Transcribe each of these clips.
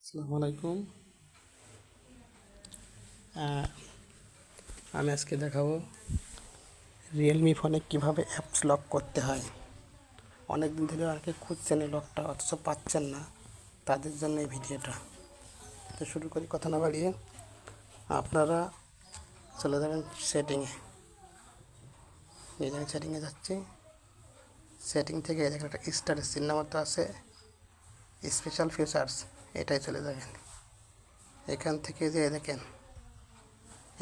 আসসালামু আলাইকুম। আহ, আমি আজকে দেখাবো রিয়েলমি ফোনে কিভাবে অ্যাপস লক করতে হয়। অনেক দিন ধরে অনেকে খুঁজছেন এই লকটা, অথচ পাচ্ছেন না। তাদের জন্য এই ভিডিওটা। তো শুরু করি কথা না বাড়িয়ে। আপনারা চলে যাবেন সেটিংয়ে। এই যে আমি সেটিংয়ে যাচ্ছি। সেটিং থেকে এই দেখেন একটা স্টারের চিহ্ন মতো আছে, স্পেশাল ফিচার্স, এটাই চলে যাবেন। এখান থেকে যে দেখেন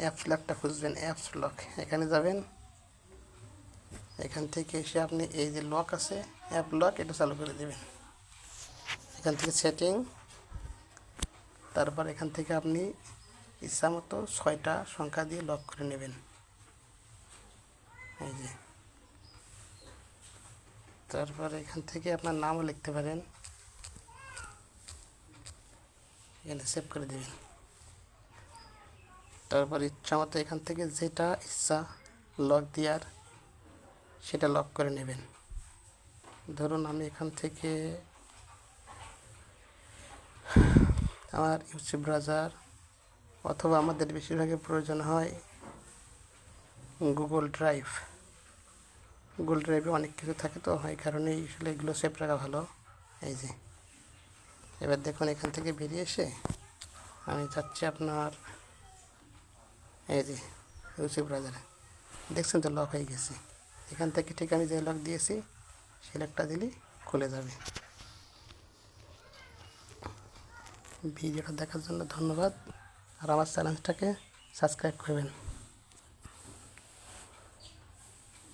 অ্যাপস লকটা খুঁজবেন, অ্যাপস লক, এখানে যাবেন। এখান থেকে এসে আপনি এই যে লক আছে, অ্যাপ লক, এটা চালু করে দেবেন। এখান থেকে সেটিং, তারপর এখান থেকে আপনি ইচ্ছা মতো 6টা সংখ্যা দিয়ে লক করে নেবেন। এই যে, তারপর এখান থেকে আপনার নামও লিখতে পারেন, এখানে সেভ করে দেবেন। তারপর ইচ্ছা মতো এখান থেকে যেটা ইচ্ছা লক দেওয়ার সেটা লক করে নেবেন। ধরুন আমি এখান থেকে আমার ইউসি ব্রাউজার, অথবা আমাদের বেশিরভাগের প্রয়োজন হয় গুগল ড্রাইভ। গুগল ড্রাইভে অনেক কিছু থাকে, তো এই কারণেই আসলে এগুলো সেভ রাখা ভালো। এই যে, এবার দেখুন এখান থেকে বেরিয়ে এসে আমি যাচ্ছি আপনার এই যে ইউসি ব্রাউজারে। দেখছেন তো লক হয়ে গেছে। এখান থেকে ঠিক আমি যে লক দিয়েছি সেই লকটা দিলেই খুলে যাবে। ভিডিওটা দেখার জন্য ধন্যবাদ। আর আমার চ্যানেলটাকে সাবস্ক্রাইব করবেন।